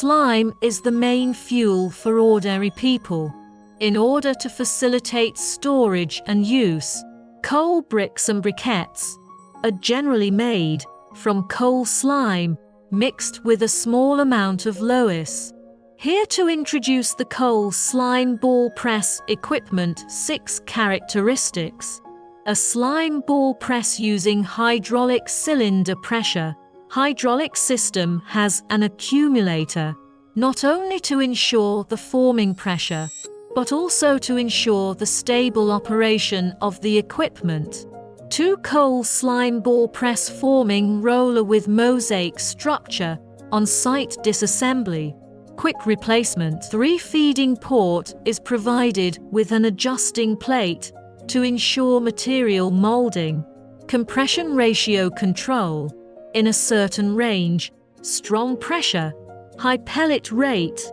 Slime is the main fuel for ordinary people. In order to facilitate storage and use, coal bricks and briquettes are generally made from coal slime mixed with a small amount of Loess. Here to introduce the coal slime ball press equipment. 6 characteristics. A slime ball press using hydraulic cylinder pressure. Hydraulic system has an accumulator, not only to ensure the forming pressure, but also to ensure the stable operation of the equipment. 2 coal slime ball press forming roller with mosaic structure, on-site disassembly, quick replacement. 3 feeding port is provided with an adjusting plate to ensure material molding, compression ratio control in a certain range, strong pressure, high pellet rate.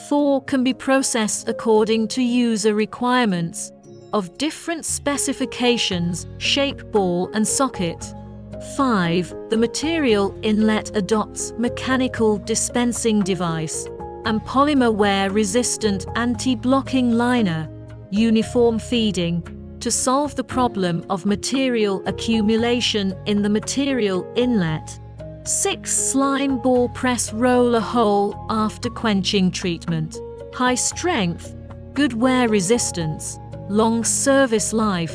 4 can be processed according to user requirements of different specifications, shape, ball and socket. 5. The material inlet adopts mechanical dispensing device and polymer wear-resistant anti-blocking liner, uniform feeding, to solve the problem of material accumulation in the material inlet. 6. Slime ball press roller hole after quenching treatment. High strength, good wear resistance, long service life.